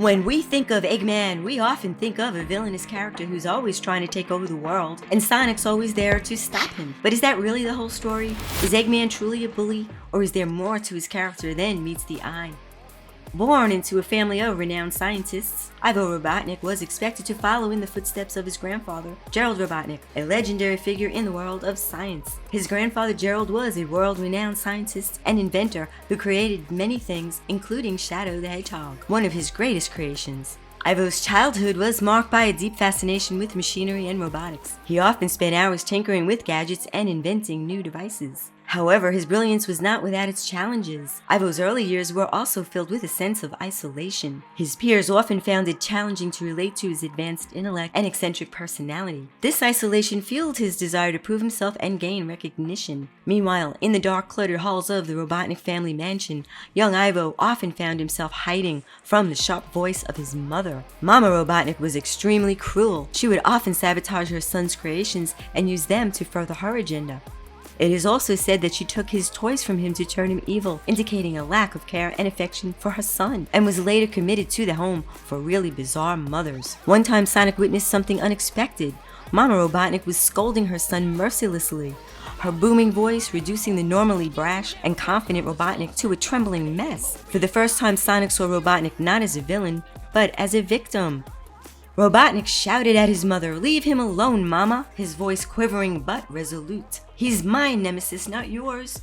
When we think of Eggman, we often think of a villainous character who's always trying to take over the world, and Sonic's always there to stop him. But is that really the whole story? Is Eggman truly a bully, or is there more to his character than meets the eye? Born into a family of renowned scientists, Ivo Robotnik was expected to follow in the footsteps of his grandfather, Gerald Robotnik, a legendary figure in the world of science. His grandfather Gerald was a world-renowned scientist and inventor who created many things, including Shadow the Hedgehog, one of his greatest creations. Ivo's childhood was marked by a deep fascination with machinery and robotics. He often spent hours tinkering with gadgets and inventing new devices. However, his brilliance was not without its challenges. Ivo's early years were also filled with a sense of isolation. His peers often found it challenging to relate to his advanced intellect and eccentric personality. This isolation fueled his desire to prove himself and gain recognition. Meanwhile, in the dark, cluttered halls of the Robotnik family mansion, young Ivo often found himself hiding from the sharp voice of his mother. Mama Robotnik was extremely cruel. She would often sabotage her son's creations and use them to further her agenda. It is also said that she took his toys from him to turn him evil, indicating a lack of care and affection for her son, and was later committed to the home for really bizarre mothers. One time Sonic witnessed something unexpected. Mama Robotnik was scolding her son mercilessly, her booming voice reducing the normally brash and confident Robotnik to a trembling mess. For the first time, Sonic saw Robotnik not as a villain, but as a victim. Robotnik shouted at his mother, "Leave him alone, Mama," his voice quivering but resolute. "He's my nemesis, not yours."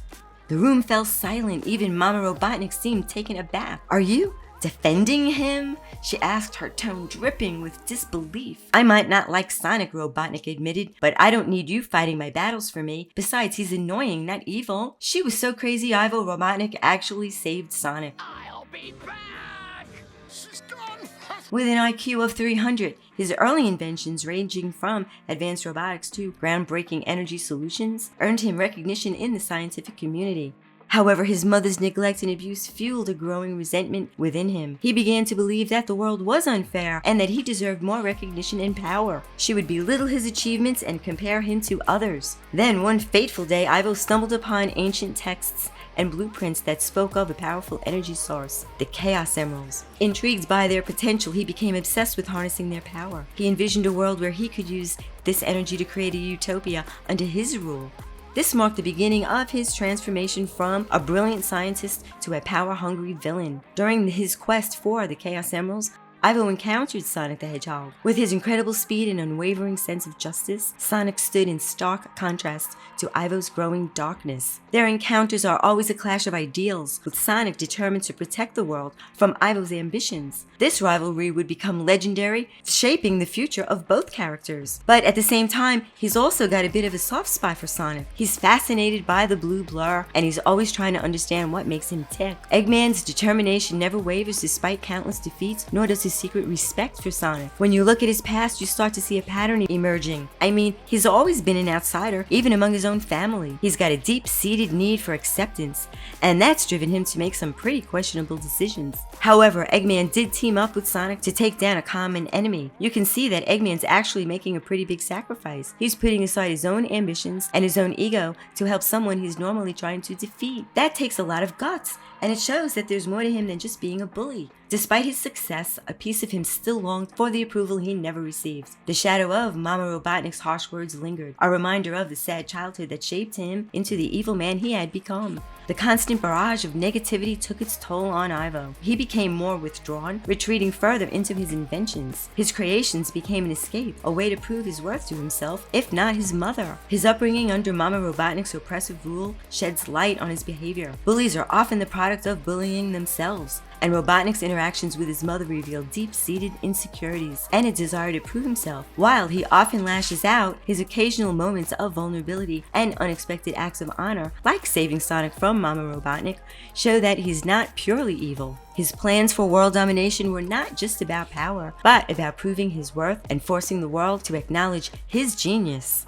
The room fell silent. Even Mama Robotnik seemed taken aback. "Are you defending him?" she asked, her tone dripping with disbelief. "I might not like Sonic," Robotnik admitted, "but I don't need you fighting my battles for me. Besides, he's annoying, not evil." She was so crazy, Ivo Robotnik actually saved Sonic. I'll be back! She's gone! With an IQ of 300, his early inventions, ranging from advanced robotics to groundbreaking energy solutions, earned him recognition in the scientific community. However, his mother's neglect and abuse fueled a growing resentment within him. He began to believe that the world was unfair and that he deserved more recognition and power. She would belittle his achievements and compare him to others. Then, one fateful day, Ivo stumbled upon ancient texts and blueprints that spoke of a powerful energy source, the Chaos Emeralds. Intrigued by their potential, he became obsessed with harnessing their power. He envisioned a world where he could use this energy to create a utopia under his rule. This marked the beginning of his transformation from a brilliant scientist to a power-hungry villain. During his quest for the Chaos Emeralds, Ivo encountered Sonic the Hedgehog. With his incredible speed and unwavering sense of justice, Sonic stood in stark contrast to Ivo's growing darkness. Their encounters are always a clash of ideals, with Sonic determined to protect the world from Ivo's ambitions. This rivalry would become legendary, shaping the future of both characters. But at the same time, he's also got a bit of a soft spot for Sonic. He's fascinated by the blue blur, and he's always trying to understand what makes him tick. Eggman's determination never wavers despite countless defeats, nor does his secret respect for Sonic. When you look at his past, you start to see a pattern emerging. I mean, he's always been an outsider, even among his own family. He's got a deep-seated need for acceptance, and that's driven him to make some pretty questionable decisions. However, Eggman did team up with Sonic to take down a common enemy. You can see that Eggman's actually making a pretty big sacrifice. He's putting aside his own ambitions and his own ego to help someone he's normally trying to defeat. That takes a lot of guts, and it shows that there's more to him than just being a bully. Despite his success, a piece of him still longed for the approval he never received. The shadow of Mama Robotnik's harsh words lingered, a reminder of the sad childhood that shaped him into the evil man he had become. The constant barrage of negativity took its toll on Ivo. He became more withdrawn, retreating further into his inventions. His creations became an escape, a way to prove his worth to himself, if not his mother. His upbringing under Mama Robotnik's oppressive rule sheds light on his behavior. Bullies are often the product of bullying themselves, and Robotnik's interactions with his mother reveal deep-seated insecurities and a desire to prove himself. While he often lashes out, his occasional moments of vulnerability and unexpected acts of honor, like saving Sonic from Mama Robotnik, show that he's not purely evil. His plans for world domination were not just about power, but about proving his worth and forcing the world to acknowledge his genius.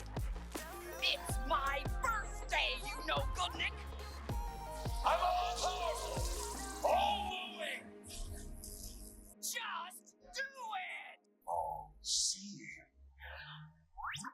It's